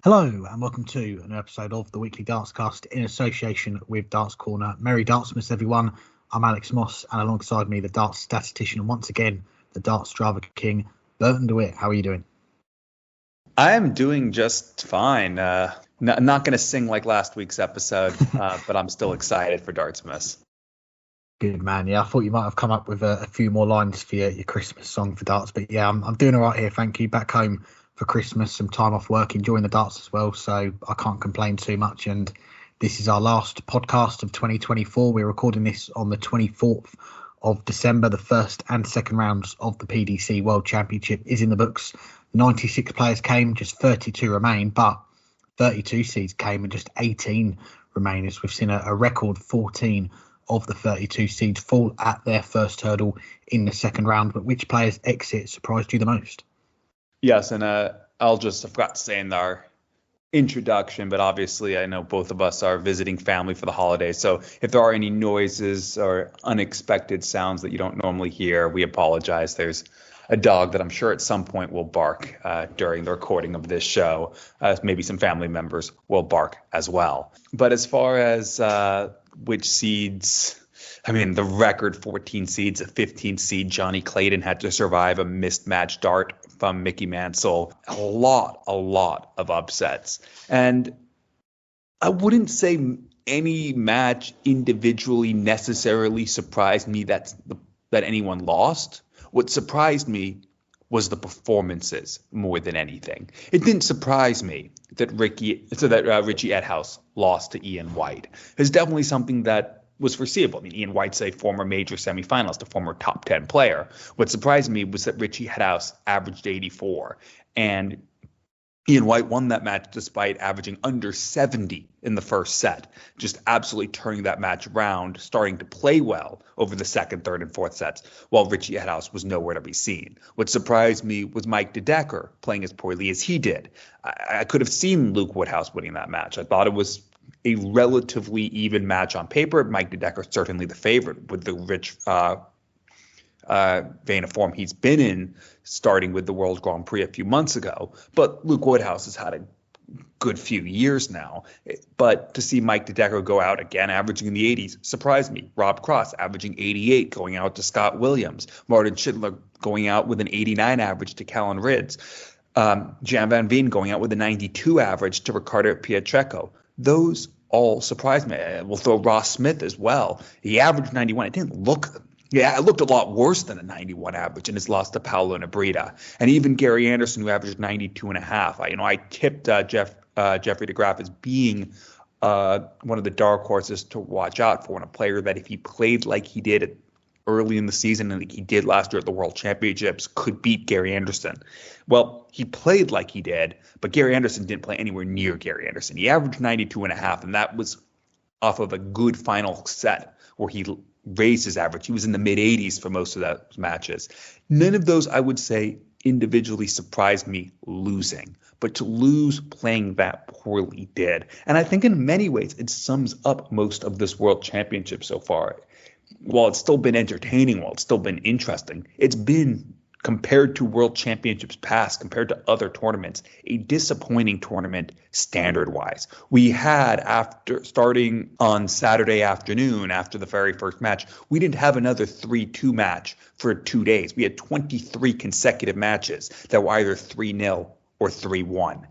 Hello and welcome to an episode of the weekly Dartscast in association with Darts Corner. Merry Dartsmas, everyone. I'm Alex Moss, and alongside me, the Darts statistician, and once again, the Darts driver king, Burton DeWitt. How are you doing? I am doing just fine. Not going to sing like last week's episode, but I'm still excited for Dartsmas. Good man. Yeah, I thought you might have come up with a few more lines for your Christmas song for darts, but yeah, I'm doing all right here. Thank you. Back home for Christmas, some time off work, enjoying the darts as well, so I can't complain too much. And this is our last podcast of 2024. We're recording this on the 24th of December. The first and second rounds of the PDC World Championship is in the books. 96 players came, just 32 remain, but 32 seeds came and just 18 remain, as we've seen a record 14 of the 32 seeds fall at their first hurdle in the second round. But which players' exit surprised you the most? Yes, and I forgot to say in our introduction, but obviously I know both of us are visiting family for the holidays. So if there are any noises or unexpected sounds that you don't normally hear, we apologize. There's a dog that I'm sure at some point will bark during the recording of this show. Maybe some family members will bark as well. But as far as which seeds, I mean, the record 14 seeds, a 15 seed Johnny Clayton had to survive a missed match dart from Mickey Mansell. A lot of upsets. And I wouldn't say any match individually necessarily surprised me that anyone lost. What surprised me was the performances more than anything. It didn't surprise me that Richie Edhouse lost to Ian White. It's definitely something that was foreseeable. I mean, Ian White's a former major semifinalist, a former top 10 player. What surprised me was that Richie Edhouse averaged 84, and Ian White won that match despite averaging under 70 in the first set, just absolutely turning that match around, starting to play well over the second, third, and fourth sets, while Richie Edhouse was nowhere to be seen. What surprised me was Mike DeDecker playing as poorly as he did. I could have seen Luke Woodhouse winning that match. I thought it was a relatively even match on paper. Mike DeDecker certainly the favorite with the rich vein of form he's been in, starting with the World Grand Prix a few months ago. But Luke Woodhouse has had a good few years now. But to see Mike DeDecker go out again, averaging in the 80s, surprised me. Rob Cross averaging 88, going out to Scott Williams. Martin Schindler going out with an 89 average to Callan Ridds. Jan Van Veen going out with a 92 average to Ricardo Pietreczko. Those all surprised me. We'll throw Ross Smith as well. He averaged 91. It looked a lot worse than a 91 average in his loss to Paolo Nebrita. And even Gary Anderson, who averaged 92 and a half. I tipped Jeffrey DeGraff as being one of the dark horses to watch out for, and a player that if he played like he did early in the season and like he did last year at the World Championships, could beat Gary Anderson. Well, he played like he did, but Gary Anderson didn't play anywhere near Gary Anderson. He averaged 92 and a half, and that was off of a good final set where he raised his average. He was in the mid-80s for most of those matches. None of those, I would say, individually surprised me losing. But to lose playing that poorly did. And I think in many ways it sums up most of this World Championship so far. While it's still been entertaining, while it's still been interesting, it's been, compared to World Championships past, compared to other tournaments, a disappointing tournament standard-wise. We had, after starting on Saturday afternoon, after the very first match, we didn't have another 3-2 match for 2 days. We had 23 consecutive matches that were either 3-0 or 3-1.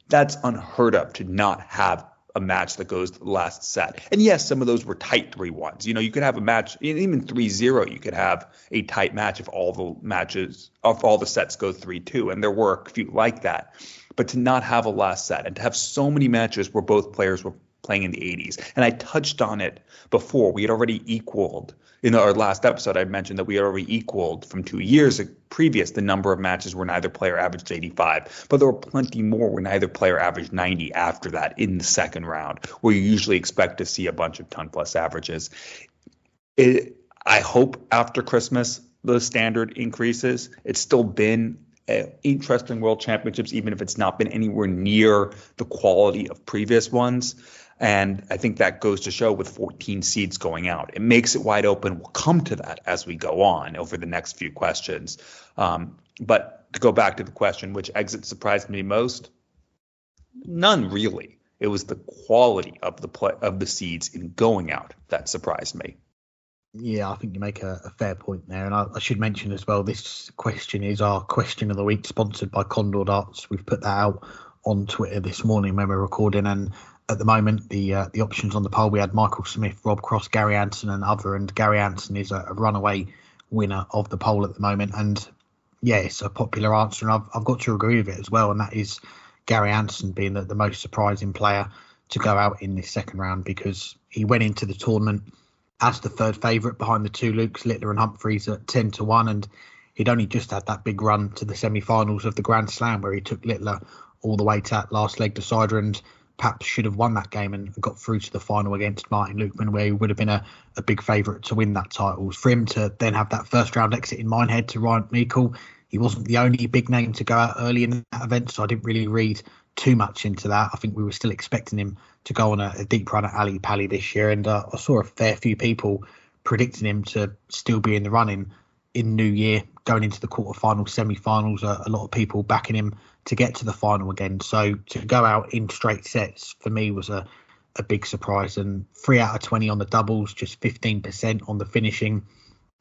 That's unheard of, to not have a match that goes to the last set. And yes, some of those were tight 3-1s. You could have a match, even 3-0, you could have a tight match if all the sets go 3-2. And there were a few like that. But to not have a last set and to have so many matches where both players were playing in the 80s. And I touched on it before. We had already equaled, in our last episode, I mentioned that we had already equaled from 2 years previous the number of matches where neither player averaged 85. But there were plenty more where neither player averaged 90 after that in the second round, where you usually expect to see a bunch of ton-plus averages. I hope after Christmas the standard increases. It's still been interesting World Championships, even if it's not been anywhere near the quality of previous ones. And I think that goes to show with 14 seeds going out. It makes it wide open. We'll come to that as we go on over the next few questions. But to go back to the question, which exit surprised me most? None really. It was the quality of the seeds in going out that surprised me. Yeah, I think you make a fair point there. And I should mention as well, this question is our question of the week, sponsored by Condor Darts. We've put that out on Twitter this morning when we're recording. And at the moment, the options on the poll, we had Michael Smith, Rob Cross, Gary Anderson and other. And Gary Anderson is a runaway winner of the poll at the moment. And yeah, it's a popular answer. And I've got to agree with it as well. And that is Gary Anderson being the most surprising player to go out in this second round, because he went into the tournament as the third favourite behind the two Lukes, Littler and Humphreys at 10-1. And he'd only just had that big run to the semi-finals of the Grand Slam where he took Littler all the way to that last leg decider and perhaps should have won that game and got through to the final against Martin Lukeman, where he would have been a big favourite to win that title. For him to then have that first round exit in Minehead to Ryan Meikle, he wasn't the only big name to go out early in that event, so I didn't really read too much into that. I think we were still expecting him to go on a deep run at Ali Pally this year, and I saw a fair few people predicting him to still be in the running in New Year, going into the quarterfinals, semi-finals. A lot of people backing him to get to the final again. So to go out in straight sets for me was a big surprise. And 3 out of 20 on the doubles, just 15% on the finishing.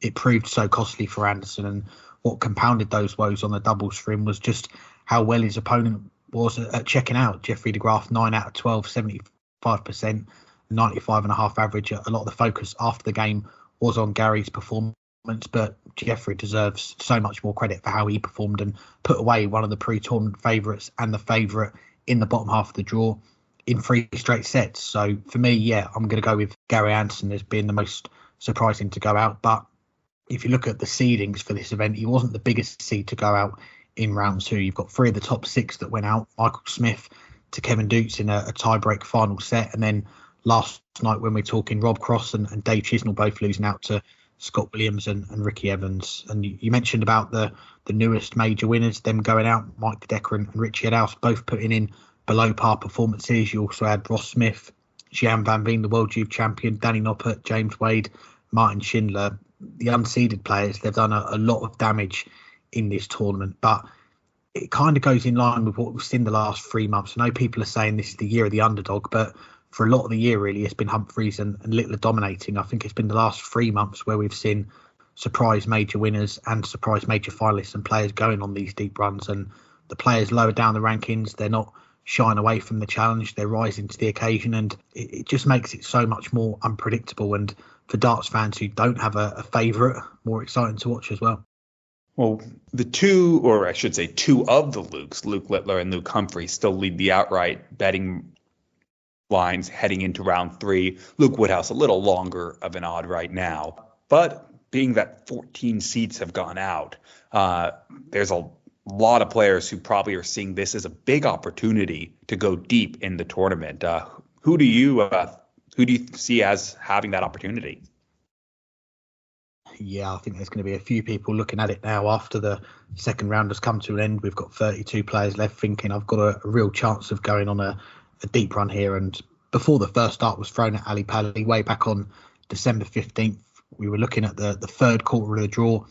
It proved so costly for Anderson, and what compounded those woes on the doubles for him was just how well his opponent was at checking out. Jeffrey de Graaf, 9 out of 12, 75%, 95.5 average. A lot of the focus after the game was on Gary's performance, but Jeffrey deserves so much more credit for how he performed and put away one of the pre-tournament favourites and the favourite in the bottom half of the draw in 3 straight sets. So for me, yeah, I'm going to go with Gary Anderson as being the most surprising to go out. But if you look at the seedings for this event, he wasn't the biggest seed to go out in round 2. You've got 3 of the top 6 that went out. Michael Smith to Kevin Dukes in a tie-break final set. And then last night when we're talking, Rob Cross and Dave Chisnell both losing out to Scott Williams and Ricky Evans. And you mentioned about the newest major winners, them going out, Mike Decker and Richie Edhouse both putting in below par performances. You also had Ross Smith, Gian Van Veen, the World Youth Champion, Danny Noppert, James Wade, Martin Schindler. The unseeded players, they've done a lot of damage in this tournament, but it kind of goes in line with what we've seen the last 3 months. I know people are saying this is the year of the underdog, but for a lot of the year, really, it's been Humphreys and Littler dominating. I think it's been the last 3 months where we've seen surprise major winners and surprise major finalists and players going on these deep runs. And the players lower down the rankings, they're not shying away from the challenge. They're rising to the occasion, and it just makes it so much more unpredictable. And for darts fans who don't have a favourite, more exciting to watch as well. Well, the two, or I should say 2 of the Lukes, Luke Littler and Luke Humphreys, still lead the outright betting lines heading into round 3. Luke Woodhouse a little longer of an odd right now, but being that 14 seats have gone out, there's a lot of players who probably are seeing this as a big opportunity to go deep in the tournament. Who do you see as having that opportunity? Yeah, I think there's going to be a few people looking at it now after the second round has come to an end. We've got 32 players left thinking I've got a real chance of going on a deep run here. And before the first dart was thrown at Ali Pally way back on December 15th, we were looking at the third quarter of the draw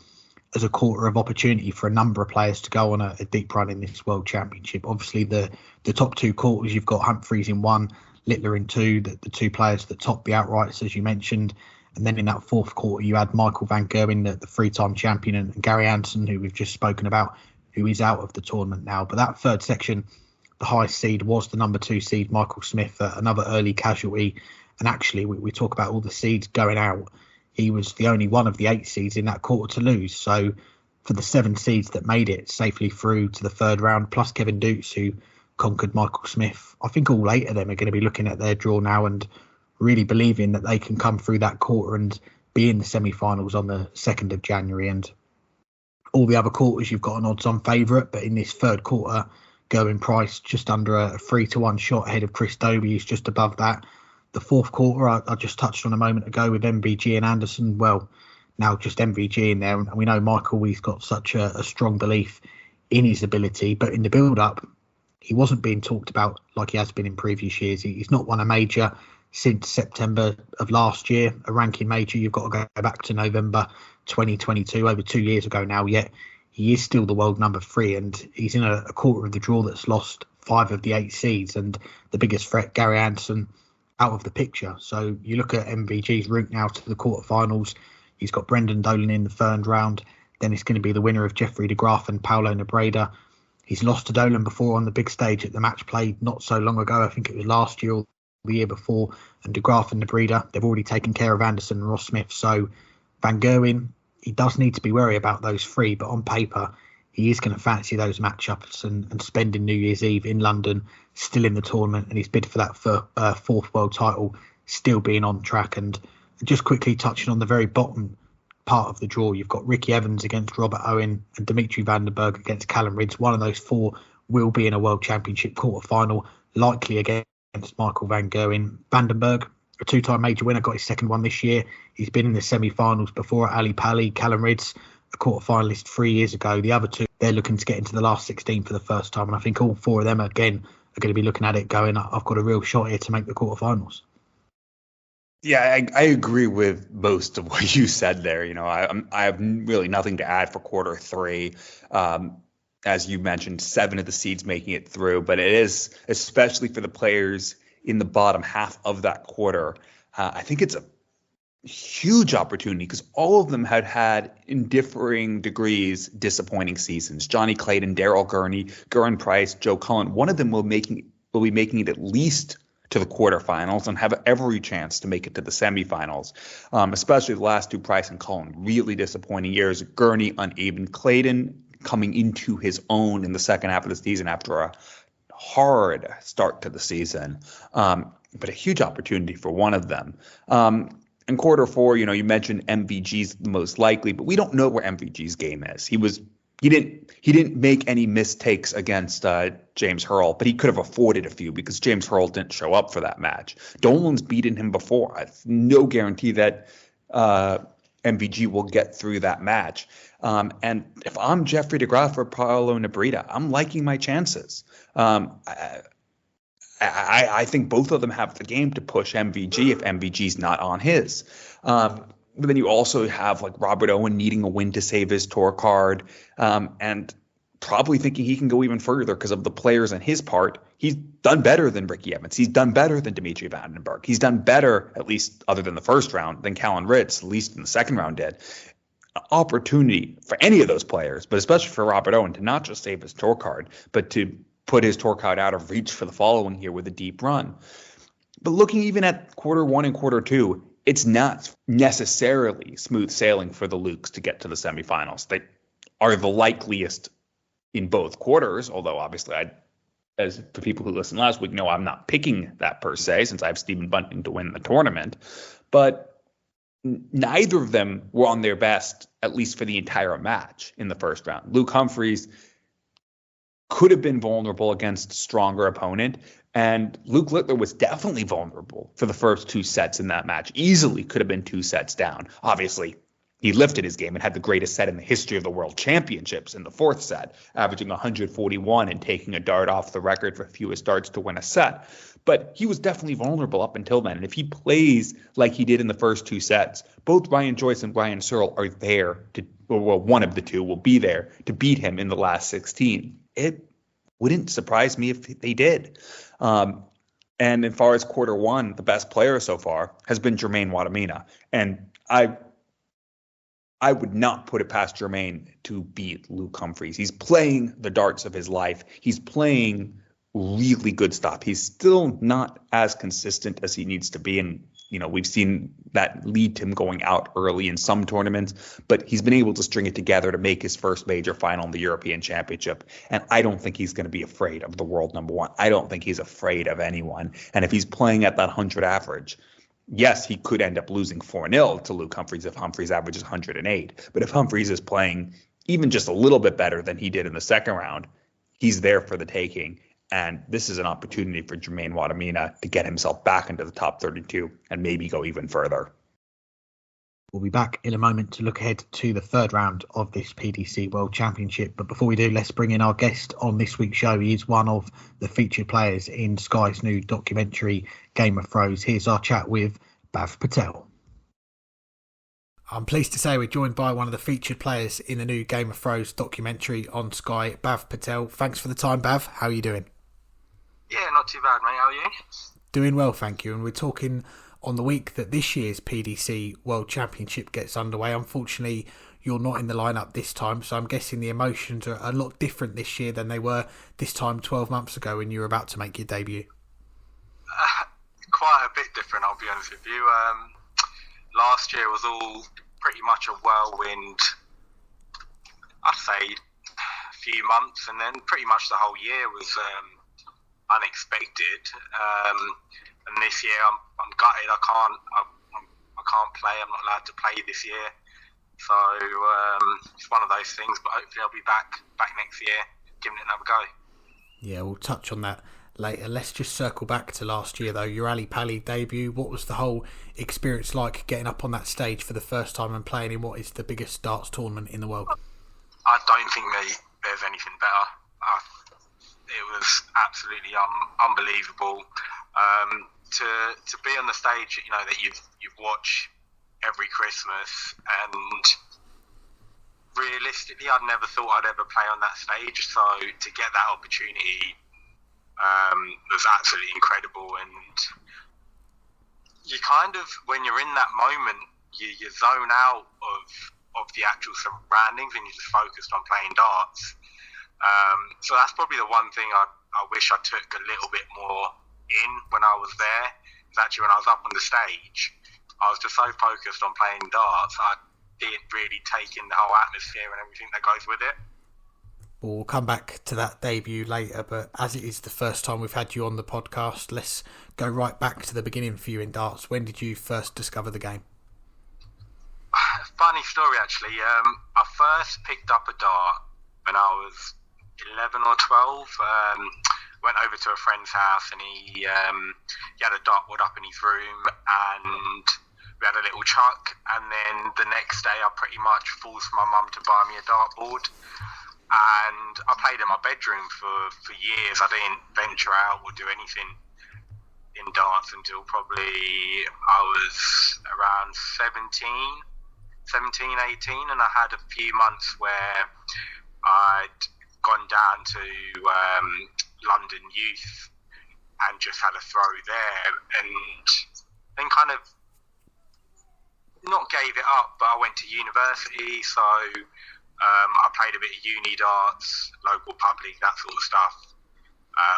as a quarter of opportunity for a number of players to go on a deep run in this World Championship. Obviously, the top 2 quarters, you've got Humphreys in 1, Littler in 2, the 2 players that top the outrights, as you mentioned. And then in that fourth quarter, you had Michael Van Gerwen, the 3-time champion, and Gary Anderson, who we've just spoken about, who is out of the tournament now. But that third section, the highest seed was the number 2 seed, Michael Smith, another early casualty. And actually, we talk about all the seeds going out. He was the only one of the 8 seeds in that quarter to lose. So for the 7 seeds that made it safely through to the third round, plus Kevin Dukes, who conquered Michael Smith, I think all 8 of them are going to be looking at their draw now and really believing that they can come through that quarter and be in the semi-finals on the 2nd of January. And all the other quarters, you've got an odds-on favourite, but in this third quarter, Gerwin Price just under a 3-1 shot ahead of Chris Dobie, who's just above that. The fourth quarter, I just touched on a moment ago with MVG and Anderson. Well, now just MVG in there, and we know Michael, he's got such a strong belief in his ability, but in the build-up, he wasn't being talked about like he has been in previous years. He's not won a major since September of last year, a ranking major. You've got to go back to November 2022, over 2 years ago now, yet he is still the world number 3, and he's in a quarter of the draw that's lost 5 of the 8 seeds, and the biggest threat, Gary Anderson, out of the picture. So you look at MVG's route now to the quarterfinals. He's got Brendan Dolan in the third round. Then it's going to be the winner of Jeffrey de Graaf and Paulo Nebreda. He's lost to Dolan before on the big stage at the match played not so long ago. I think it was last year or the year before. And de Graaf and Nebreda, they've already taken care of Anderson and Ross Smith. So Van Gerwen, he does need to be wary about those 3, but on paper, he is going to fancy those matchups and spending New Year's Eve in London, still in the tournament, and his bid for that 4th world title still being on track. And just quickly touching on the very bottom part of the draw, you've got Ricky Evans against Robert Owen and Dimitri Vandenberg against Callum Ridds. One of those 4 will be in a World Championship quarter-final, likely against Michael Van Gerwen. Vandenberg, a 2-time major winner, got his second one this year. He's been in the semi-finals before at Ali Pali. Callum Ridds, a quarter-finalist 3 years ago. The other 2, they're looking to get into the last 16 for the first time. And I think all 4 of them, again, are going to be looking at it going, I've got a real shot here to make the quarterfinals. Yeah, I agree with most of what you said there. I have really nothing to add for quarter 3. As you mentioned, 7 of the seeds making it through, but it is, especially for the players in the bottom half of that quarter, I think it's a huge opportunity because all of them had in differing degrees disappointing seasons. Johnny Clayton, Daryl Gurney, Gurren Price, Joe Cullen, one of them will be making it at least to the quarterfinals and have every chance to make it to the semifinals, especially the last 2, Price and Cullen, really disappointing years. Gurney uneven, Clayton coming into his own in the second half of the season after a hard start to the season, but a huge opportunity for one of them. In quarter 4, you mentioned MVG's the most likely, but we don't know where MVG's game is. He didn't make any mistakes against James Hurl, but he could have afforded a few because James Hurl didn't show up for that match. Dolan's beaten him before. I've no guarantee that MVG will get through that match. And if I'm Jeffrey de Graaf or Paulo Nebreda, I'm liking my chances. I think both of them have the game to push MVG if MVG's not on his. But then you also have like Robert Owen needing a win to save his tour card, and probably thinking he can go even further because of the players on his part. He's done better than Ricky Evans. He's done better than Dimitri Vandenberg. He's done better, at least other than the first round, than Callum Ridds, at least in the second round did. Opportunity for any of those players, but especially for Robert Owen, to not just save his tour card, but to put his tour card out of reach for the following year with a deep run. But looking even at quarter 1 and quarter 2, it's not necessarily smooth sailing for the Lukes to get to the semifinals. They are the likeliest in both quarters, although obviously as for people who listened last week, no, I'm not picking that per se since I have Stephen Bunting to win the tournament. But neither of them were on their best, at least for the entire match in the first round. Luke Humphries could have been vulnerable against a stronger opponent, and Luke Littler was definitely vulnerable for the first 2 sets in that match. Easily could have been 2 sets down. Obviously, he lifted his game and had the greatest set in the history of the World Championships in the 4th set, averaging 141 and taking a dart off the record for fewest darts to win a set. But he was definitely vulnerable up until then. And if he plays like he did in the first 2 sets, both Ryan Joyce and Ryan Searle are there to, well, one of the 2 will be there to beat him in the last 16. It wouldn't surprise me if they did. And as far as quarter 1, the best player so far has been Jermaine Wadamina. And I would not put it past Jermaine to beat Luke Humphries. He's playing the darts of his life. He's playing really good stuff. He's still not as consistent as he needs to be. And, we've seen that lead to him going out early in some tournaments, but he's been able to string it together to make his first major final in the European Championship. And I don't think he's going to be afraid of the world number 1. I don't think he's afraid of anyone. And if he's playing at that 100 average, yes, he could end up losing 4-0 to Luke Humphries if Humphries averages 108. But if Humphries is playing even just a little bit better than he did in the second round, he's there for the taking. And this is an opportunity for Jermaine Wadamina to get himself back into the top 32 and maybe go even further. We'll be back in a moment to look ahead to the 3rd round of this PDC World Championship. But before we do, let's bring in our guest on this week's show. He is one of the featured players in Sky's new documentary, Game of Thrones. Here's our chat with Bhav Patel. I'm pleased to say we're joined by one of the featured players in the new Game of Thrones documentary on Sky, Bhav Patel. Thanks for the time, Bhav. How are you doing? Yeah, not too bad, mate. How are you? Doing well, thank you. And we're talking on the week that this year's PDC World Championship gets underway. Unfortunately, you're not in the lineup this time, so I'm guessing the emotions are a lot different this year than they were this time 12 months ago when you were about to make your debut. Quite a bit different, I'll be honest with you. Last year was all pretty much a whirlwind, I'd say, few months, and then pretty much the whole year was unexpected. And this year, I'm gutted. I can't play. I'm not allowed to play this year. So it's one of those things. But hopefully, I'll be back next year, giving it another go. Yeah, we'll touch on that later. Let's just circle back to last year, though. Your Ali Pali debut. What was the whole experience like getting up on that stage for the first time and playing in what is the biggest darts tournament in the world? I don't think there's anything better. It was absolutely unbelievable to be on the stage. You know that you've watched every Christmas, and realistically, I'd never thought I'd ever play on that stage. So to get that opportunity was absolutely incredible. And you kind of, when you're in that moment, you zone out of the actual surroundings and you're just focused on playing darts. So that's probably the one thing I wish I took a little bit more in when I was there. It's actually when I was up on the stage, I was just so focused on playing darts, I didn't really take in the whole atmosphere and everything that goes with it. Well, we'll come back to that debut later, but as it is the first time we've had you on the podcast, let's go right back to the beginning for you in darts. When did you first discover the game? Funny story, actually. I first picked up a dart when I was 11 or 12. Went over to a friend's house and he had a dartboard up in his room and we had a little chuck. And then the next day I pretty much forced my mum to buy me a dartboard. And I played in my bedroom for years. I didn't venture out or do anything in darts until probably I was around 17, 18, and I had a few months where I'd gone down to London Youth and just had a throw there, and then kind of not gave it up, but I went to university, so I played a bit of uni darts, local public, that sort of stuff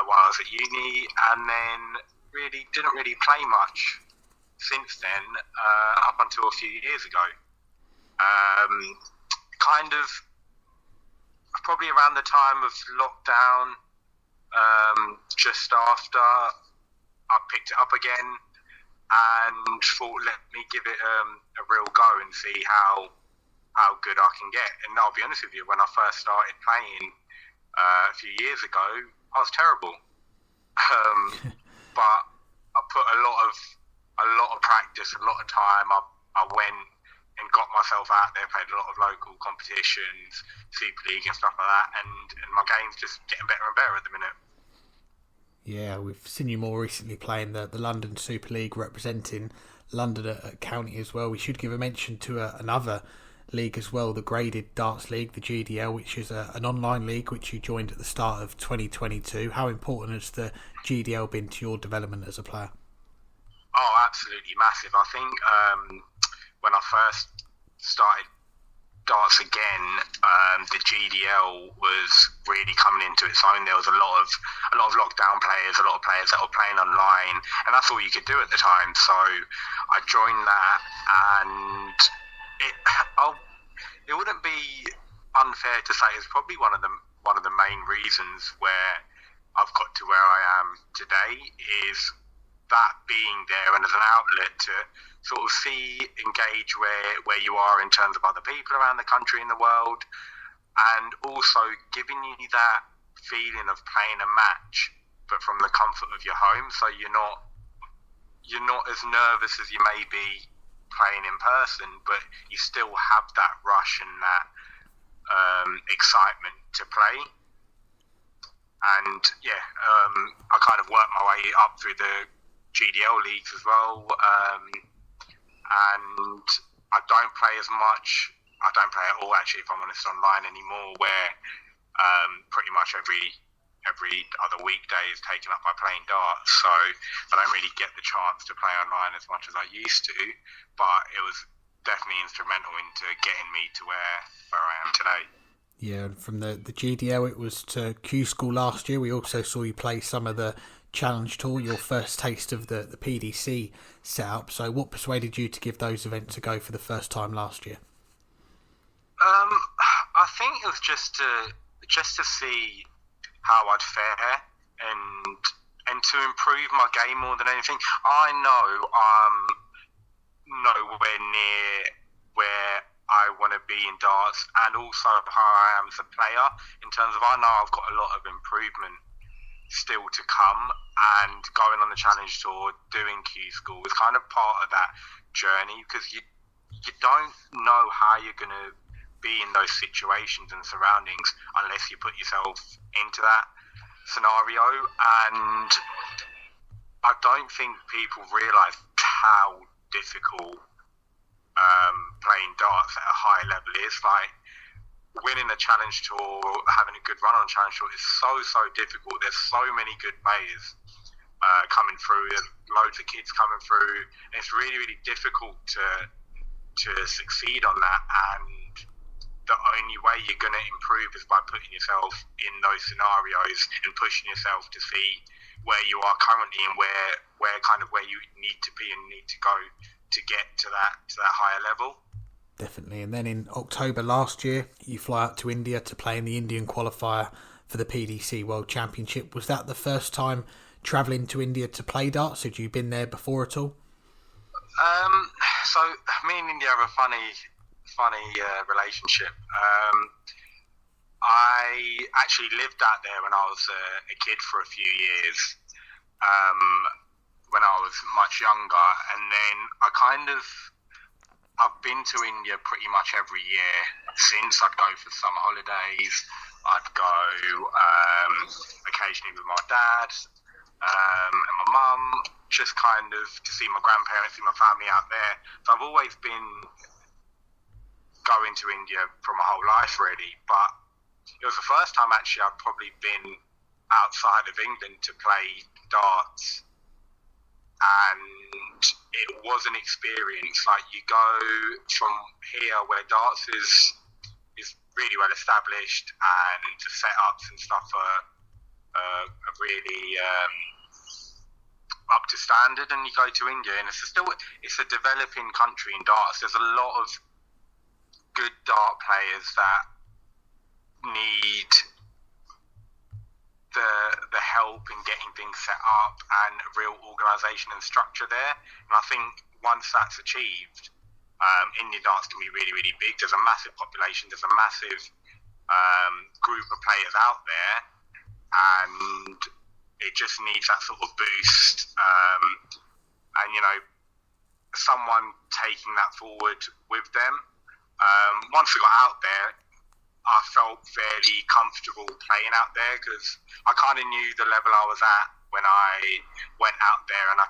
while I was at uni, and then didn't really play much since then up until a few years ago. Kind of probably around the time of lockdown, just after, I picked it up again and thought, let me give it a real go and see how good I can get. And I'll be honest with you, when I first started playing a few years ago, I was terrible. But I put a lot of practice, a lot of time. I went and got myself out there, played a lot of local competitions, Super League and stuff like that, and my game's just getting better and better at the minute. Yeah, we've seen you more recently playing the London Super League, representing London at county as well. We should give a mention to another league as well, the Graded Darts League, the GDL, which is an online league which you joined at the start of 2022. How important has the GDL been to your development as a player? Oh, absolutely massive. I think when I first started darts again, the GDL was really coming into its own. There was a lot of lockdown players, a lot of players that were playing online, and that's all you could do at the time. So I joined that, and it wouldn't be unfair to say it's probably one of the main reasons where I've got to where I am today, is that being there and as an outlet to sort of engage where you are in terms of other people around the country and the world, and also giving you that feeling of playing a match but from the comfort of your home, so you're not as nervous as you may be playing in person, but you still have that rush and that excitement to play. And I kind of worked my way up through the GDL leagues as well, and I don't play as much. I don't play at all, actually, if I'm honest, online anymore, where pretty much every every other weekday is taken up by playing darts, so I don't really get the chance to play online as much as I used to, but it was definitely instrumental into getting me to where I am today. Yeah, and from the GDL it was to Q School last year. We also saw you play some of the Challenge Tour, your first taste of the PDC setup. So what persuaded you to give those events a go for the first time last year? I think it was just to see how I'd fare and to improve my game more than anything. I know I'm nowhere near where I want to be in darts, and also how I am as a player, in terms of I know I've got a lot of improvement still to come, and going on the Challenge Tour, doing Q School is kind of part of that journey, because you don't know how you're going to be in those situations and surroundings unless you put yourself into that scenario. And I don't think people realise how difficult playing darts at a high level is. Like, winning a Challenge Tour, having a good run on a Challenge Tour is so difficult. There's so many good players coming through. There's loads of kids coming through. And it's really difficult to succeed on that. And the only way you're going to improve is by putting yourself in those scenarios and pushing yourself to see where you are currently and where you need to be and need to go to get to that higher level. Definitely. And then in October last year, you fly out to India to play in the Indian Qualifier for the PDC World Championship. Was that the first time travelling to India to play darts? Had you been there before at all? So me and India have a funny relationship. I actually lived out there when I was a kid for a few years, when I was much younger, and then I've been to India pretty much every year since. I'd go for summer holidays, I'd go occasionally with my dad and my mum, just kind of to see my grandparents, see my family out there. So I've always been going to India for my whole life, really. But it was the first time actually I'd probably been outside of England to play darts, and it was an experience. Like, you go from here where darts is really well established and the setups and stuff are really up to standard, and you go to India and it's a developing country in darts. There's a lot of good dart players that need the help in getting things set up and real organisation and structure there. And I think once that's achieved, Indian darts can be really big. There's a massive population, there's a massive group of players out there, and it just needs that sort of boost. And, you know, someone taking that forward with them. Once we got out there, I felt fairly comfortable playing out there, because I kind of knew the level I was at when I went out there, and I'd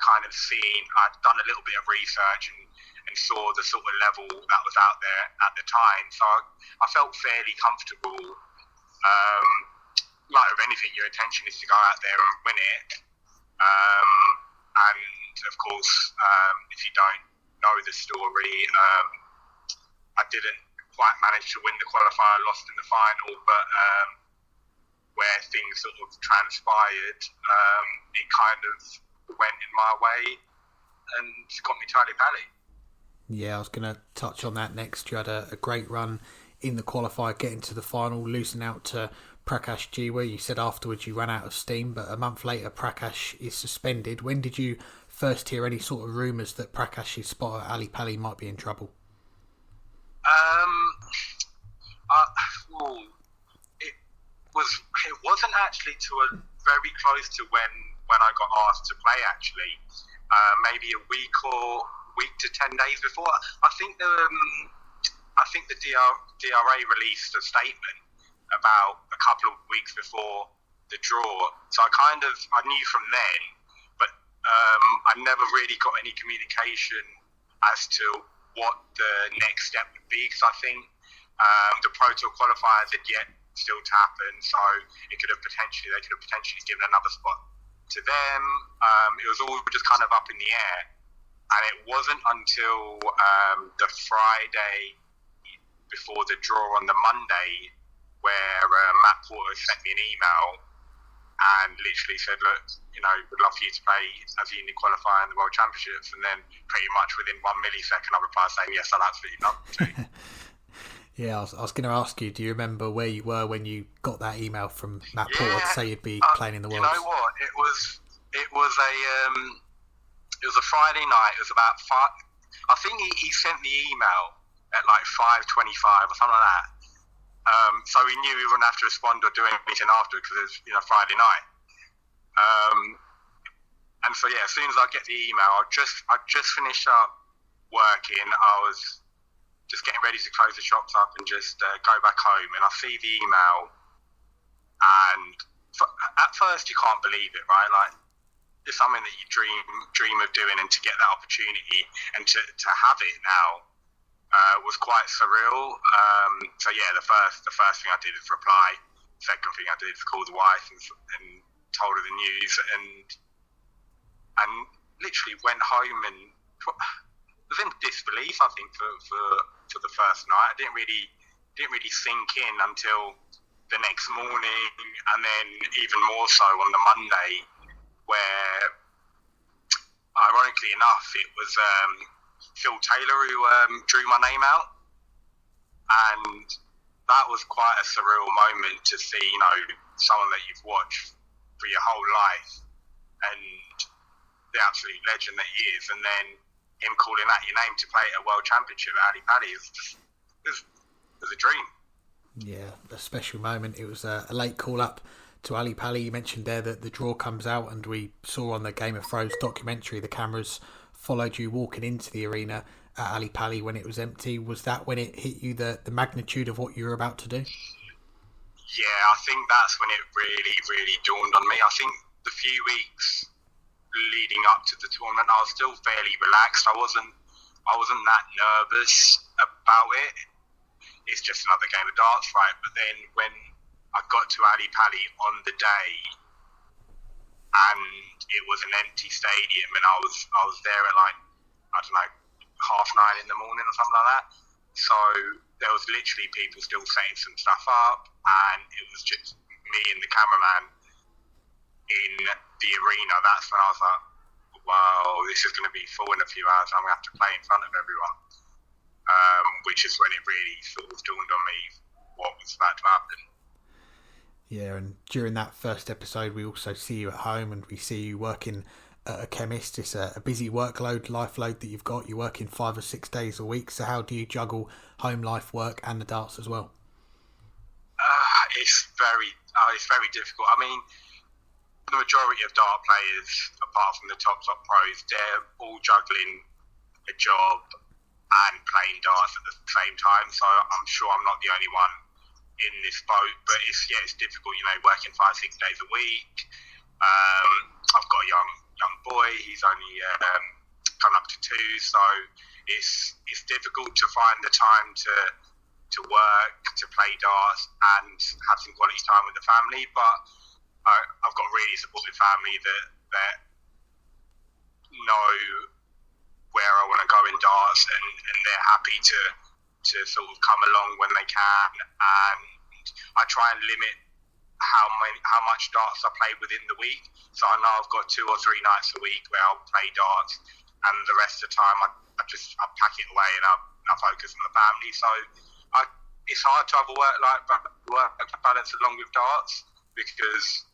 done a little bit of research and saw the sort of level that was out there at the time. So I felt fairly comfortable. Like with anything, your intention is to go out there and win it. And of course, if you don't know the story, I didn't quite manage to win the qualifier, lost in the final, but where things sort of transpired, it kind of went in my way and got me to Ali Pali. Yeah, I was going to touch on that next. You had a great run in the qualifier, getting to the final, losing out to Prakash Jiwa. You said afterwards you ran out of steam, but a month later Prakash is suspended. When did you first hear any sort of rumours that Prakash's spot at Ali Pali might be in trouble? It wasn't actually very close to when I got asked to play. Actually, maybe a week to 10 days before. I think the DRA released a statement about a couple of weeks before the draw. So I knew from then, but I never really got any communication as to what the next step would be, because I think the Pro Tour qualifiers had still to happen. So they could have potentially given another spot to them. It was all just kind of up in the air, and it wasn't until the Friday before the draw on the Monday where Matt Porter sent me an email and literally said, look, would love for you to play as the Indian Qualifier in the World Championships. And then pretty much within 1 millisecond, I replied saying, yes, I'd absolutely love to. Yeah, I was going to ask you, do you remember where you were when you got that email from Matt Porter to say you'd be playing in the Worlds? You know what? It was a Friday night. It was about 5. I think he sent the email at like 5:25 or something like that. So he knew he wouldn't have to respond or do anything after because it was Friday night. And so yeah, as soon as I get the email, I just finished up working. I was just getting ready to close the shops up and just go back home, and I see the email, and at first you can't believe it, right? Like, it's something that you dream of doing, and to get that opportunity and to have it now was quite surreal. So yeah, the first thing I did was reply. Second thing I did was call the wife and told her the news, and literally went home and was in disbelief, I think, for the first night. It didn't really sink in until the next morning, and then even more so on the Monday, where ironically enough it was Phil Taylor who drew my name out, and that was quite a surreal moment to see, someone that you've watched for your whole life and the absolute legend that he is, and then him calling out your name to play at a World Championship at Ali Pali was a dream. Yeah, a special moment. It was a late call up to Ali Pali. You mentioned there that the draw comes out, and we saw on the Game of Thrones documentary the cameras followed you walking into the arena at Ali Pali when it was empty. Was that when it hit you, the magnitude of what you were about to do? Yeah, I think that's when it really, really dawned on me. I think the few weeks leading up to the tournament, I was still fairly relaxed. I wasn't that nervous about it. It's just another game of darts, right? But then when I got to Ali Pali on the day, and it was an empty stadium, and I was there at like, I don't know, 9:30 in the morning or something like that. So there was literally people still setting some stuff up, and it was just me and the cameraman in the arena. That's when I was like, wow, this is going to be full in a few hours. I'm going to have to play in front of everyone, which is when it really sort of dawned on me what was about to happen. Yeah, and during that first episode, we also see you at home, and we see you working at a chemist. It's a busy workload, life load that you've got. You're working 5 or 6 days a week. So how do you juggle home life, work, and the darts as well? It's very difficult. I mean, the majority of dart players, apart from the top pros, they're all juggling a job and playing darts at the same time. So I'm sure I'm not the only one in this boat, but it's difficult, working 5-6 days a week. I've got a young boy. He's only coming up to 2, so it's difficult to find the time to work, to play darts, and have some quality time with the family. But I've got really supportive family that know where I want to go in darts, and they're happy to sort of come along when they can. And I try and limit how much darts I play within the week. So I know I've got 2 or 3 nights a week where I'll play darts, and the rest of the time I pack it away and I focus on the family. So it's hard to have a work balance along with darts, because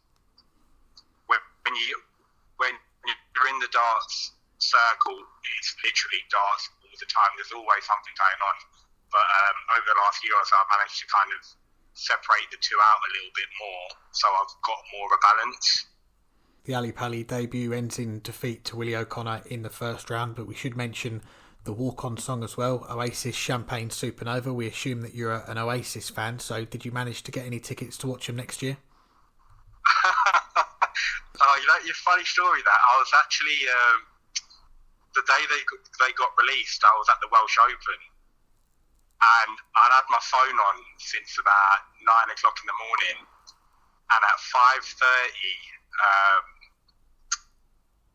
when you're in the darts circle, it's literally darts all the time. There's always something going on. But over the last year or so, I've managed to kind of separate the two out a little bit more, so I've got more of a balance. The Ali Pali debut ends in defeat to Willie O'Connor in the first round, but we should mention the walk-on song as well, Oasis Champagne Supernova. We assume that you're an Oasis fan, so did you manage to get any tickets to watch them next year? Your funny story that I was actually the day they got released, I was at the Welsh Open, and I'd had my phone on since about 9 o'clock in the morning, and at 5:30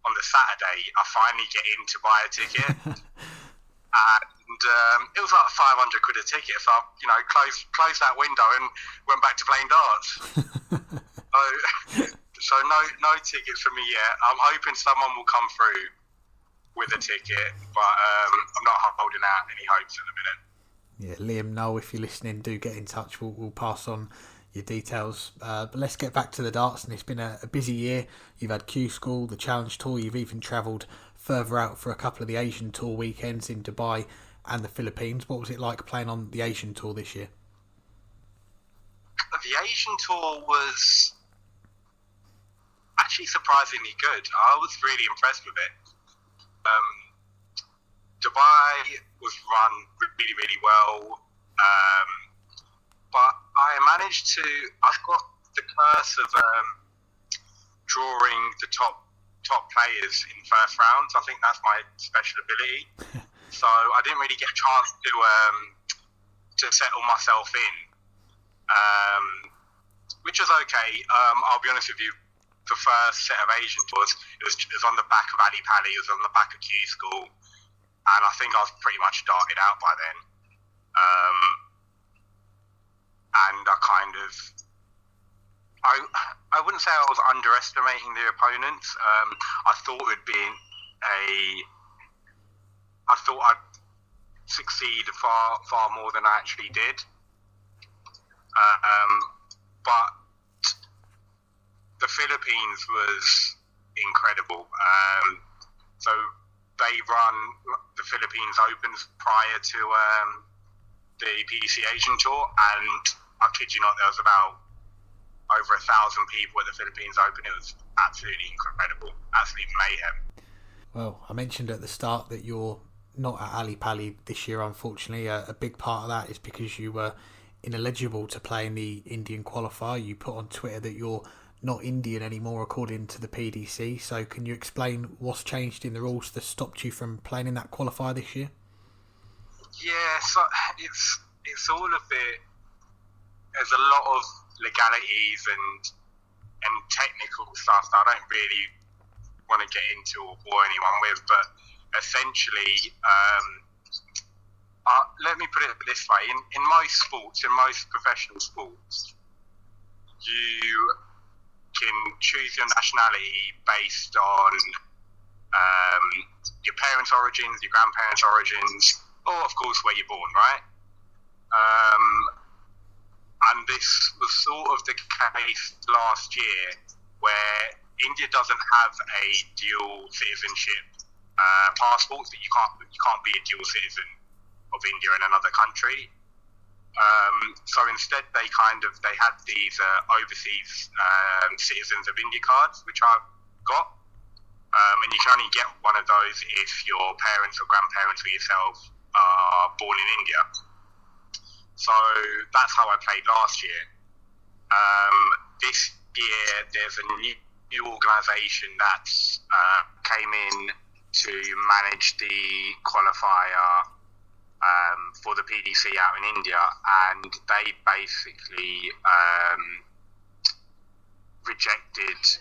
on the Saturday, I finally get in to buy a ticket, and it was like 500 quid a ticket. So I, closed that window and went back to playing darts. So no tickets for me yet. I'm hoping someone will come through with a ticket, but I'm not holding out any hopes at the minute. Yeah, Liam, Noel, if you're listening, do get in touch. We'll pass on your details. But let's get back to the darts, and it's been a busy year. You've had Q School, the Challenge Tour. You've even travelled further out for a couple of the Asian Tour weekends in Dubai and the Philippines. What was it like playing on the Asian Tour this year? The Asian Tour was actually surprisingly good. I was really impressed with it. Dubai was run really, really well, but I managed to. I've got the curse of drawing the top players in first rounds. I think that's my special ability. So I didn't really get a chance to settle myself in, which was okay. I'll be honest with you. The first set of Asian tours, it was on the back of Ali Pali, it was on the back of Q School, and I think I was pretty much started out by then. And I wouldn't say I was underestimating the opponents. I thought I'd succeed far more than I actually did. But the Philippines was incredible. So they run the Philippines Opens prior to the PDC Asian Tour, and I kid you not, there was about over 1,000 people at the Philippines Open. It was absolutely incredible, absolute mayhem. Well, I mentioned at the start that you're not at Ali Pali this year, unfortunately. A big part of that is because you were ineligible to play in the Indian Qualifier. You put on Twitter that you're not Indian anymore according to the PDC. So can you explain what's changed in the rules that stopped you from playing in that qualifier this year? Yeah, so it's all a bit. There's a lot of legalities and technical stuff that I don't really want to get into or bore anyone with, but essentially, let me put it this way: in most sports, in most professional sports, you can choose your nationality based on your parents' origins, your grandparents' origins, or of course where you're born, right? And this was sort of the case last year, where India doesn't have a dual citizenship passport, that you can't be a dual citizen of India and another country. So instead, they had these overseas citizens of India cards, which I've got, and you can only get one of those if your parents or grandparents or yourself are born in India. So that's how I played last year. This year, there's a new organisation that came in to manage the qualifier for the PDC out in India, and they basically rejected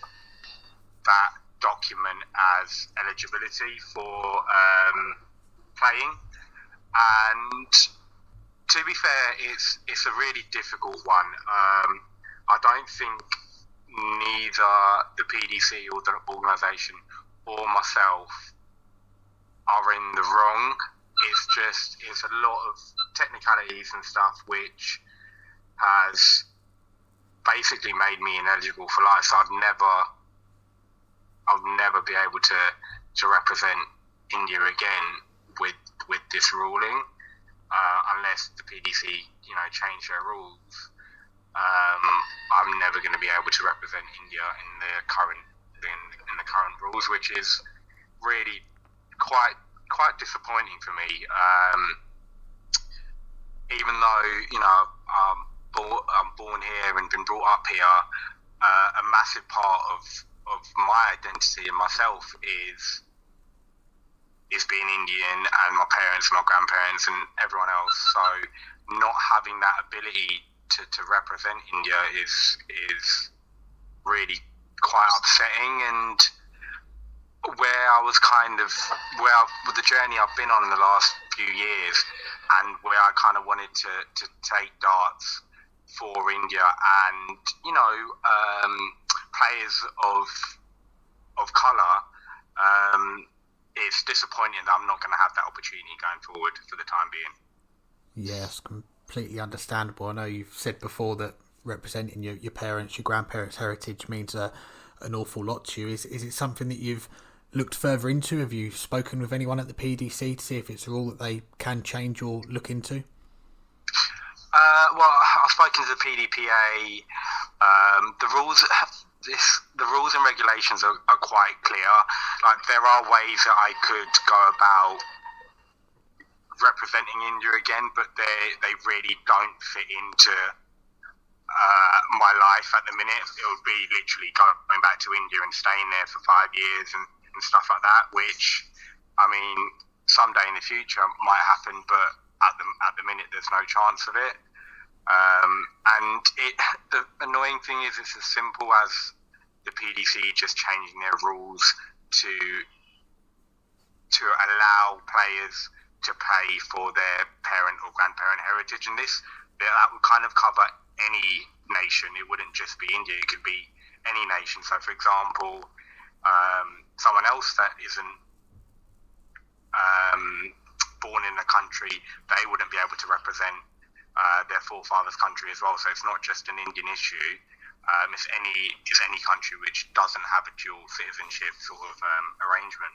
that document as eligibility for playing. And to be fair, it's a really difficult one. I don't think neither the PDC or the organisation or myself are in the wrong. It's a lot of technicalities and stuff which has basically made me ineligible for life. So I'll never be able to represent India again with this ruling, unless the PDC change their rules. I'm never going to be able to represent India in the current rules, which is really quite disappointing for me. Even though I'm born here and been brought up here, a massive part of my identity and myself is is being Indian, and my parents, my grandparents, and everyone else. So not having that ability to represent India is really quite upsetting. And where I was with the journey I've been on in the last few years, and where I kind of wanted to take darts for India, and players of colour, it's disappointing that I'm not going to have that opportunity going forward for the time being. Yes, completely understandable. I know you've said before that representing your parents, your grandparents' heritage means an awful lot to you. Is it something that you've looked further into? Have you spoken with anyone at the PDC to see if it's a rule that they can change or look into? Well, I've spoken to the PDPA. The rules and regulations are quite clear. Like, there are ways that I could go about representing India again, but they really don't fit into my life at the minute. It would be literally going back to India and staying there for 5 years and stuff like that, which, I mean, someday in the future might happen, but at the minute there's no chance of it. And the annoying thing is, it's as simple as the PDC just changing their rules to allow players to pay for their parent or grandparent heritage, and that would kind of cover any nation. It wouldn't just be India, it could be any nation. So, for example, someone else that isn't born in a country, they wouldn't be able to represent their forefathers' country as well. So it's not just an Indian issue. It's any country which doesn't have a dual citizenship sort of arrangement.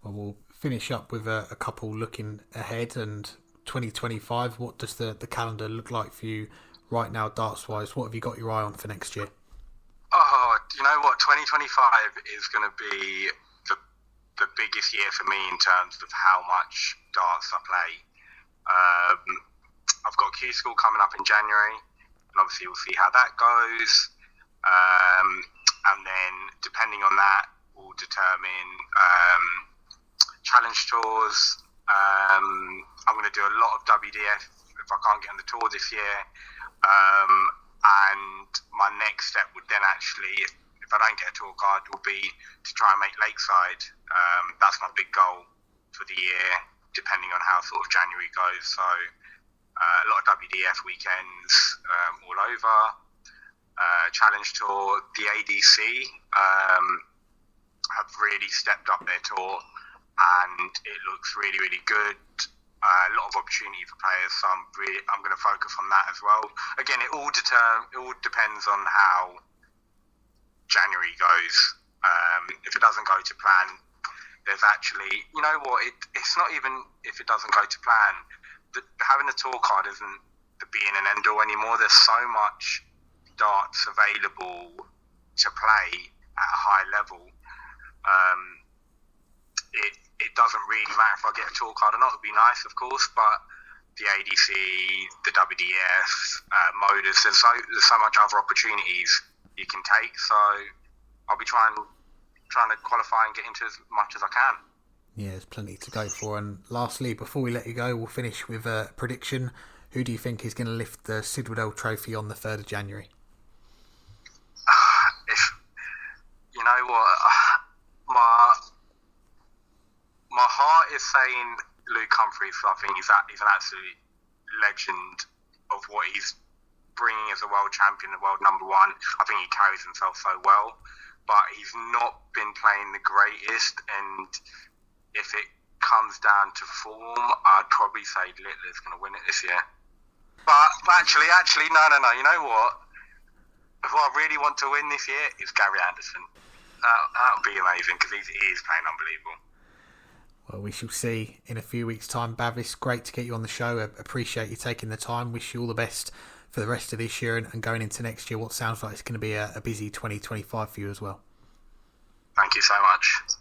Well, we'll finish up with a couple looking ahead, and 2025. What does the calendar look like for you right now, darts-wise? What have you got your eye on for next year? Oh, you know what? 2025 is going to be the biggest year for me in terms of how much darts I play. I've got Q School coming up in January, and obviously we'll see how that goes. And then, depending on that, will determine challenge tours. I'm going to do a lot of WDF if I can't get on the tour this year. And my next step would then actually, if I don't get a tour card, will be to try and make Lakeside. That's my big goal for the year, depending on how sort of January goes. So a lot of WDF weekends all over. Challenge tour, the ADC have really stepped up their tour, and it looks really, really good. A lot of opportunity for players, so I'm going to focus on that as well. Again, it all depends on how January goes. If it doesn't go to plan, there's actually, you know what? It's not even if it doesn't go to plan. Having a tour card isn't the be in and end all anymore. There's so much darts available to play at a high level. It doesn't really matter if I get a tour card or not. It'd be nice, of course, but the ADC, the WDF, Modus, there's so much other opportunities you can take. So I'll be trying to qualify and get into as much as I can. Yeah, there's plenty to go for. And lastly, before we let you go, we'll finish with a prediction. Who do you think is going to lift the Sid Waddell Trophy on the 3rd of January? You know what? My heart is saying Luke Humphries. I think he's an absolute legend of what he's bringing as a world champion, the world number one. I think he carries himself so well, but he's not been playing the greatest, and if it comes down to form, I'd probably say Littler's going to win it this year. But actually, no. You know what? Who I really want to win this year is Gary Anderson. That would be amazing, because he is playing unbelievable. Well, we shall see in a few weeks' time. Bavis, great to get you on the show. I appreciate you taking the time. Wish you all the best for the rest of this year and going into next year. What sounds like it's going to be a busy 2025 for you as well. Thank you so much.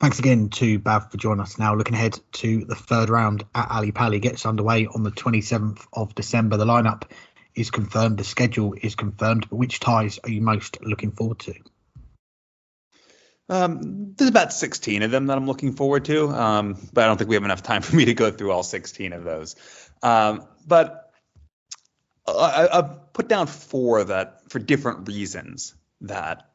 Thanks again to Bav for joining us. Now looking ahead to the 3rd round at Ali Pali gets underway on the 27th of December. The lineup is confirmed, the schedule is confirmed, but which ties are you most looking forward to? There's about 16 of them that I'm looking forward to, but I don't think we have enough time for me to go through all 16 of those. But I've put down 4 that, for different reasons, that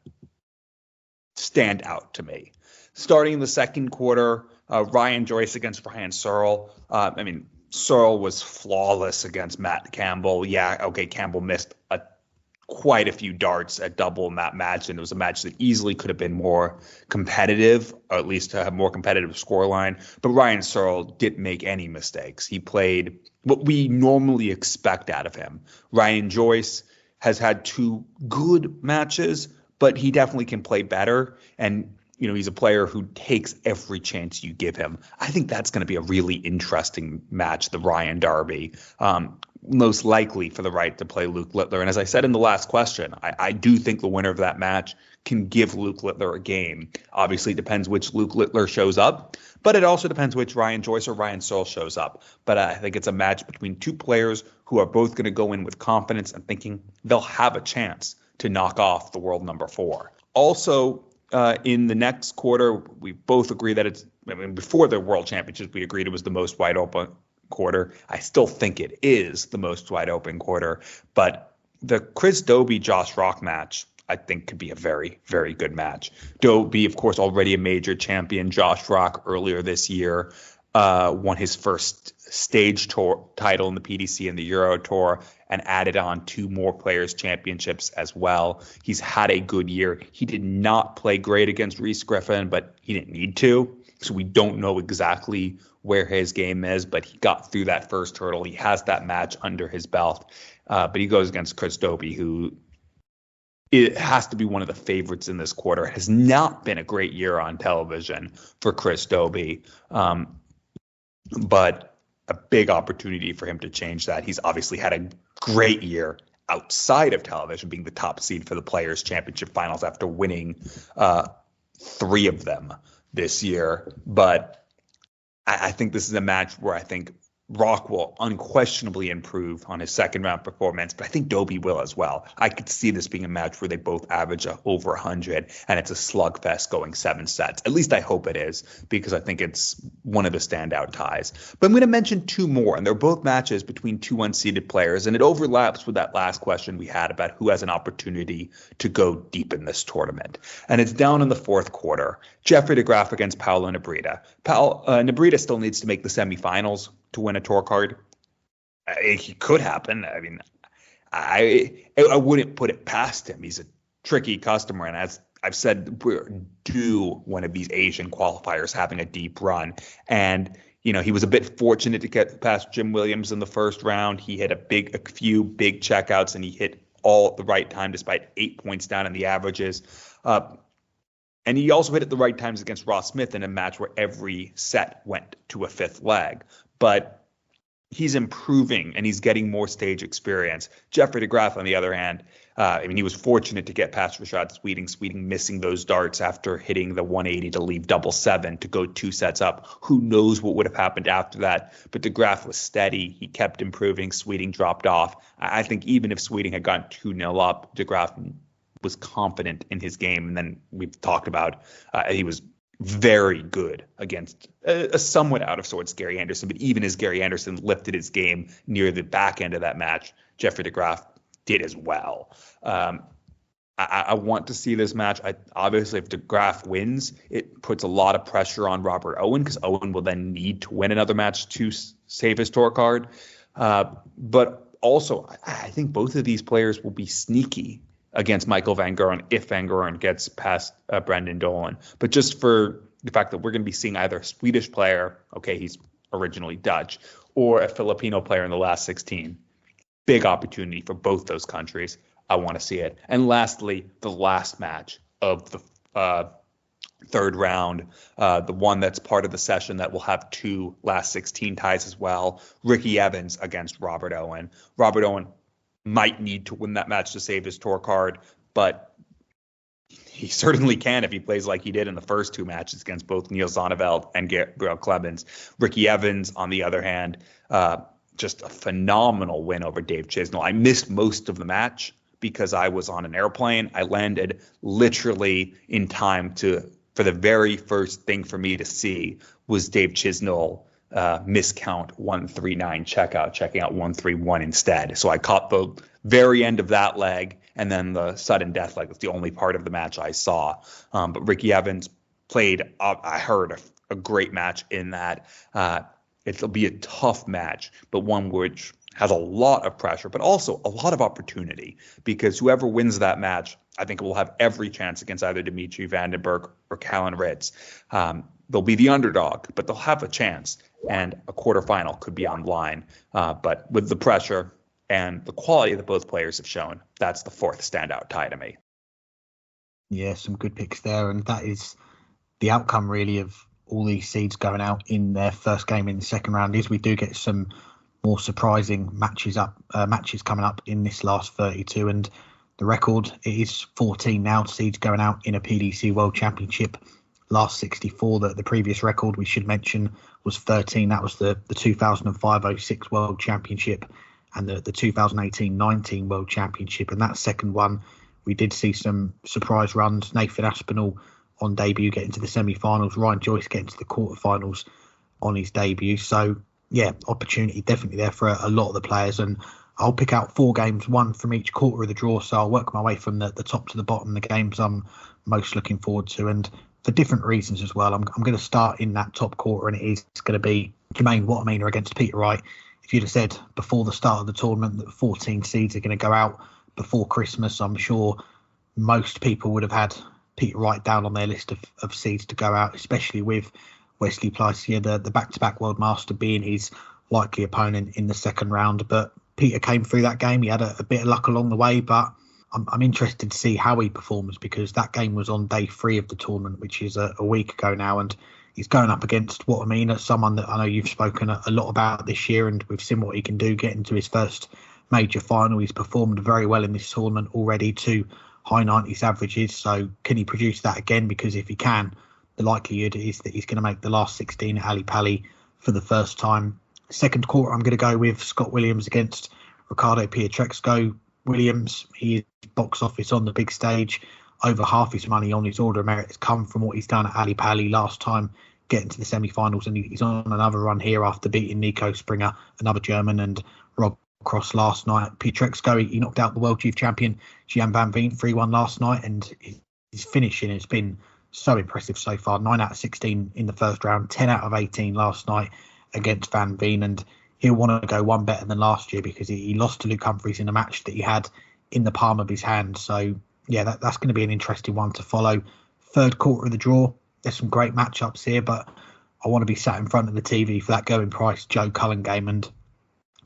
stand out to me. Starting in the second quarter, Ryan Joyce against Ryan Searle. Searle was flawless against Matt Campbell. Yeah, okay, Campbell missed quite a few darts at double in that match, and it was a match that easily could have been more competitive, or at least to have more competitive scoreline. But Ryan Searle didn't make any mistakes. He played what we normally expect out of him. Ryan Joyce has had 2 good matches, but he definitely can play better. And he's a player who takes every chance you give him. I think that's going to be a really interesting match, the Ryan Derby. Most likely for the right to play Luke Littler. And as I said in the last question, I do think the winner of that match can give Luke Littler a game. Obviously, it depends which Luke Littler shows up, but it also depends which Ryan Joyce or Ryan Searle shows up. But I think it's a match between 2 players who are both going to go in with confidence and thinking they'll have a chance to knock off the world number 4. Also, in the next quarter, we both agree that before the World Championship, we agreed it was the most wide open quarter. I still think it is the most wide open quarter, but the Chris Dobie Josh Rock match, I think, could be a very, very good match. Dobie, of course, already a major champion. Josh Rock earlier this year won his first stage tour title in the PDC and the Euro Tour, and added on 2 more Players Championships as well. He's had a good year. He did not play great against Reese Griffin, but he didn't need to. So we don't know exactly where his game is, but he got through that first hurdle. He has that match under his belt. But he goes against Chris Dobie, who it has to be one of the favorites in this quarter. It has not been a great year on television for Chris Dobie, but a big opportunity for him to change that. He's obviously had a great year outside of television, being the top seed for the Players Championship finals after winning 3 of them this year. But I think this is a match where I think Rock will unquestionably improve on his second round performance, but I think Dobie will as well. I could see this being a match where they both average over 100, and it's a slugfest going 7 sets. At least I hope it is, because I think it's one of the standout ties. But I'm going to mention 2 more, and they're both matches between 2 unseeded players, and it overlaps with that last question we had about who has an opportunity to go deep in this tournament. And it's down in the 4th quarter. Jeffrey DeGraff against Paulo Nebrita. Nebrita still needs to make the semifinals to win a tour card. It could happen. I wouldn't put it past him. He's a tricky customer, and as I've said, we're due one of these Asian qualifiers having a deep run. And he was a bit fortunate to get past Jim Williams in the first round. He hit a few big checkouts, and he hit all at the right time despite 8 points down in the averages. And he also hit at the right times against Ross Smith in a match where every set went to a 5th leg. But he's improving and he's getting more stage experience. Jeffrey DeGraff, on the other hand, he was fortunate to get past Rashad Sweeting. Sweeting missing those darts after hitting the 180 to leave 7-7 to go 2 sets up. Who knows what would have happened after that? But DeGraff was steady. He kept improving. Sweeting dropped off. I think even if Sweeting had gone 2-0 up, DeGraff was confident in his game. And then we've talked about he was very good against a somewhat out of sorts Gary Anderson, but even as Gary Anderson lifted his game near the back end of that match, Jeffrey DeGraff did as well. I want to see this match. Obviously, if DeGraff wins, it puts a lot of pressure on Robert Owen, because Owen will then need to win another match to save his tour card. But also, I think both of these players will be sneaky against Michael Van Gerwen if Van Gerwen gets past Brendan Dolan. But just for the fact that we're going to be seeing either a Swedish player, okay, he's originally Dutch, or a Filipino player in the last 16, big opportunity for both those countries. I want to see it. And lastly, the last match of the 3rd round, the one that's part of the session that will have 2 last 16 ties as well, Ricky Evans against Robert Owen. Robert Owen might need to win that match to save his tour card, but he certainly can if he plays like he did in the first 2 matches against both Neil Zonneveld and Gabriel Clemens. Ricky Evans, on the other hand, just a phenomenal win over Dave Chisnell. I missed most of the match because I was on an airplane. I landed literally in time to for the very first thing for me to see was Dave Chisnell miscount 139 checking out 131 instead. So I caught the very end of that leg, and then the sudden death leg was the only part of the match I saw. But Ricky Evans played, I heard, a great match in that. It'll be a tough match, but one which has a lot of pressure, but also a lot of opportunity, because whoever wins that match, I think will have every chance against either Dimitri Van den Berg or Callan Ritz. They'll be the underdog, but they'll have a chance, and a quarterfinal could be on the line. But with the pressure and the quality that both players have shown, that's the fourth standout tie to me. Yeah, some good picks there, and that is the outcome really of all these seeds going out in their first game in the second round. Is we do get some more surprising matches coming up in this last 32, and the record is 14 now seeds going out in a PDC World Championship. Last 64, the previous record we should mention was 13. That was the 2005-06 World Championship and the 2018-19 World Championship. And that second one, we did see some surprise runs. Nathan Aspinall on debut getting to the semi-finals. Ryan Joyce getting to the quarterfinals on his debut. So, yeah, opportunity definitely there for a lot of the players. And I'll pick out 4 games, one from each quarter of the draw. So I'll work my way from the top to the bottom, the games I'm most looking forward to. And for different reasons as well. I'm going to start in that top quarter, and it is going to be Jermaine Watterminer against Peter Wright. If you'd have said before the start of the tournament that 14 seeds are going to go out before Christmas, I'm sure most people would have had Peter Wright down on their list of seeds to go out, especially with Wesley Plycia, the back-to-back World Master, being his likely opponent in the second round. But Peter came through that game. He had a bit of luck along the way, but I'm interested to see how he performs, because that game was on day 3 of the tournament, which is a week ago now, and he's going up against Watterminer, someone that I know you've spoken a lot about this year, and we've seen what he can do getting to his first major final. He's performed very well in this tournament already, to high 90s averages. So can he produce that again? Because if he can, the likelihood is that he's going to make the last 16 at Ali Pali for the first time. Second quarter, I'm going to go with Scott Williams against Ricardo Pietrexco. Williams, he is box office on the big stage. Over half his money on his Order of Merit has come from what he's done at Ali Pali last time, getting to the semi-finals, and he's on another run here after beating Nico Springer, another German, and Rob Cross last night. Pietrexco, he knocked out the world youth champion Gian Van Veen 3-1 last night, and his finishing has been so impressive so far. 9 out of 16 in the first round, 10 out of 18 last night against Van Veen, and he'll want to go one better than last year, because he lost to Luke Humphries in a match that he had in the palm of his hand. So, yeah, that's going to be an interesting one to follow. Third quarter of the draw, there's some great matchups here, but I want to be sat in front of the TV for that Going Price Joe Cullen game. And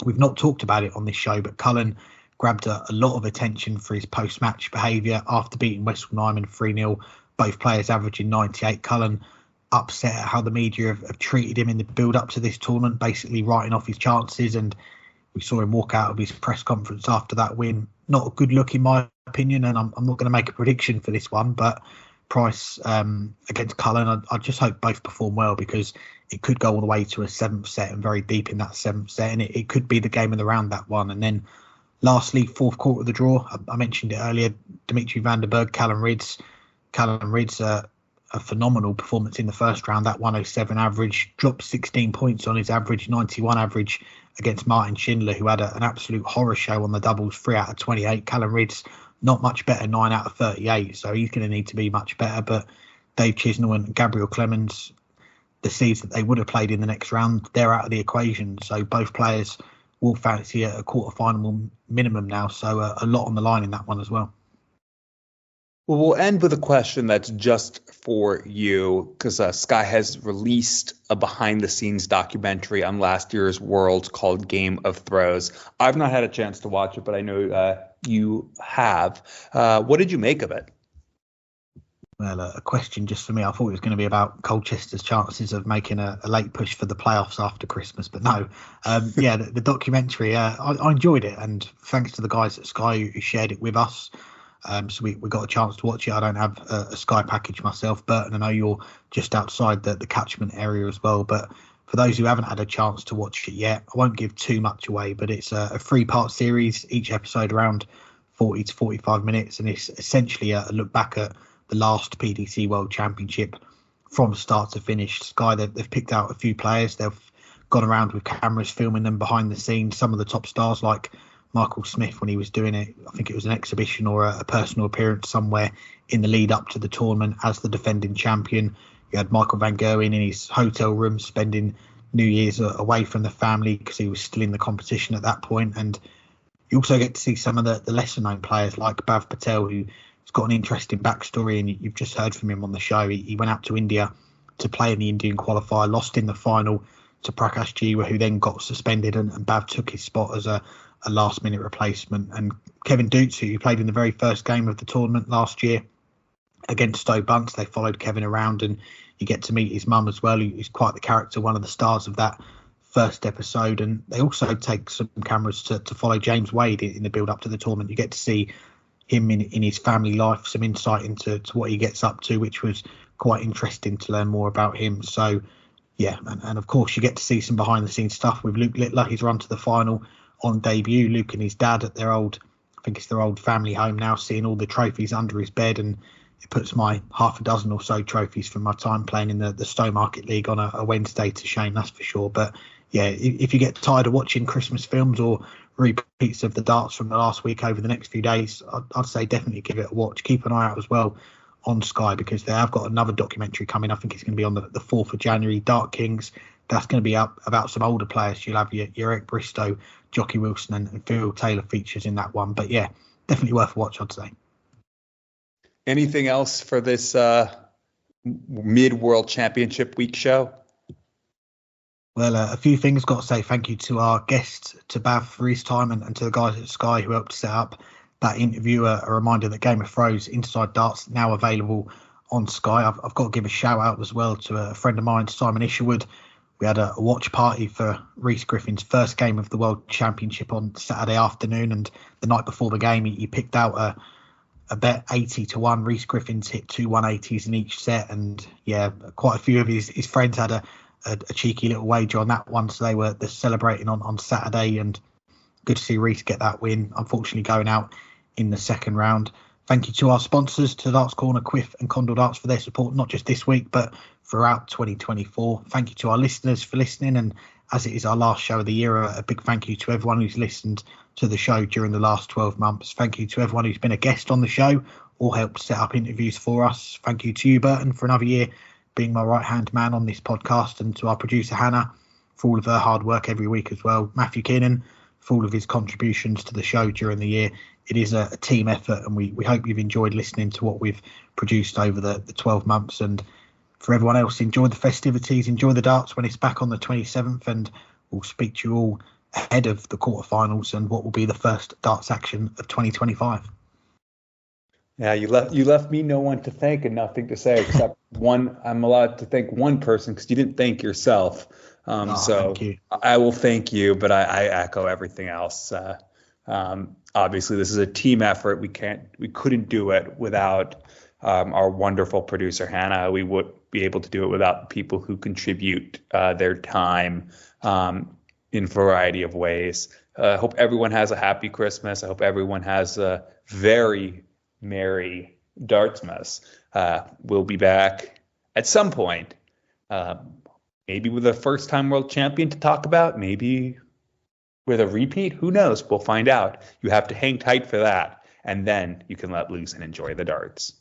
we've not talked about it on this show, but Cullen grabbed a lot of attention for his post-match behaviour after beating Wessel Nyman 3-0, both players averaging 98. Cullen upset at how the media have treated him in the build-up to this tournament, basically writing off his chances, and we saw him walk out of his press conference after that win. Not a good look in my opinion, and I'm not going to make a prediction for this one, but Price against Cullen, I just hope both perform well, because it could go all the way to a 7th set and very deep in that 7th set, and it could be the game of the round, that one. And then lastly, fourth quarter of the draw, I mentioned it earlier, Dimitri Van den Berg, Callan Ritz. Callan Ritz, a phenomenal performance in the first round, that 107 average, dropped 16 points on his average, 91 average against Martin Schindler, who had an absolute horror show on the doubles, 3 out of 28. Callan Ritz, not much better, 9 out of 38, so he's going to need to be much better. But Dave Chisnell and Gabriel Clemens, the seeds that they would have played in the next round, they're out of the equation. So both players will fancy a quarter-final minimum now, so a lot on the line in that one as well. Well, we'll end with a question that's just for you, because Sky has released a behind-the-scenes documentary on last year's Worlds called Game of Throws. I've not had a chance to watch it, but I know you have. What did you make of it? Well, a question just for me. I thought it was going to be about Colchester's chances of making a late push for the playoffs after Christmas, but no. The documentary, I enjoyed it, and thanks to the guys at Sky who shared it with us. So we got a chance to watch it. I don't have a Sky package myself, but I know you're just outside the catchment area as well. But for those who haven't had a chance to watch it yet, I won't give too much away, but it's a 3-part series, each episode around 40 to 45 minutes. And it's essentially a look back at the last PDC World Championship from start to finish. Sky, they've picked out a few players. They've gone around with cameras filming them behind the scenes. Some of the top stars like Michael Smith, when he was doing it, I think it was an exhibition or a personal appearance somewhere in the lead up to the tournament as the defending champion. You had Michael Van Gerwen in his hotel room spending New Year's away from the family because he was still in the competition at that point. And you also get to see some of the lesser known players like Bhav Patel, who's got an interesting backstory, and you've just heard from him on the show. He went out to India to play in the Indian Qualifier, lost in the final to Prakash Jiwa, who then got suspended, and Bhav took his spot as a last minute replacement. And Kevin Dutz, who played in the very first game of the tournament last year against Stowe Bunce, they followed Kevin around, and you get to meet his mum as well, who's quite the character, one of the stars of that first episode. And they also take some cameras to follow James Wade in the build up to the tournament. You get to see him in his family life, some insight into what he gets up to, which was quite interesting to learn more about him. So yeah, and of course you get to see some behind the scenes stuff with Luke Littler. He's run to the final on debut. Luke and his dad at their old family home now, seeing all the trophies under his bed, and it puts my half a dozen or so trophies from my time playing in the Stowe Market League on a Wednesday to shame, that's for sure. But yeah, if you get tired of watching Christmas films or repeats of the darts from the last week over the next few days, I'd say definitely give it a watch. Keep an eye out as well on Sky, because they have got another documentary coming. I think it's going to be on the 4th of January, Dart Kings. That's going to be up about some older players. You'll have your Eric Bristow, Jockey Wilson and Phil Taylor features in that one. But yeah, definitely worth a watch, I'd say. Anything else for this mid-World Championship week show? Well, a few things. Got to say thank you to our guests, to Bhav for his time, and to the guys at Sky who helped set up that interview. A reminder that Game of Thrones Inside Darts now available on Sky. I've got to give a shout out as well to a friend of mine, Simon Isherwood. We had a watch party for Rhys Griffin's first game of the World Championship on Saturday afternoon, and the night before the game he picked out a bet 80-1. Rhys Griffin's hit 2 180s in each set, and yeah, quite a few of his friends had a cheeky little wager on that one, so they were celebrating on Saturday, and good to see Rhys get that win. Unfortunately going out in the second round. Thank you to our sponsors, to Darts Corner, Quiff and Condor Darts, for their support, not just this week, but throughout 2024. Thank you to our listeners for listening. And as it is our last show of the year, a big thank you to everyone who's listened to the show during the last 12 months. Thank you to everyone who's been a guest on the show or helped set up interviews for us. Thank you to you, Burton, for another year being my right-hand man on this podcast, and to our producer, Hannah, for all of her hard work every week as well. Matthew Keenan, for all of his contributions to the show during the year. It is a team effort, and we hope you've enjoyed listening to what we've produced over the 12 months. And for everyone else, enjoy the festivities, enjoy the darts when it's back on the 27th, and we'll speak to you all ahead of the quarterfinals and what will be the first darts action of 2025. Yeah, you left me no one to thank and nothing to say except one. I'm allowed to thank one person because you didn't thank yourself. So thank you. I will thank you, but I echo everything else. Obviously, this is a team effort. We couldn't do it without our wonderful producer Hannah. We would be able to do it without people who contribute their time in a variety of ways. I hope everyone has a happy Christmas. I hope everyone has a very merry Dartsmas. We'll be back at some point, maybe with a first-time world champion to talk about, maybe with a repeat. Who knows? We'll find out. You have to hang tight for that, and then you can let loose and enjoy the darts.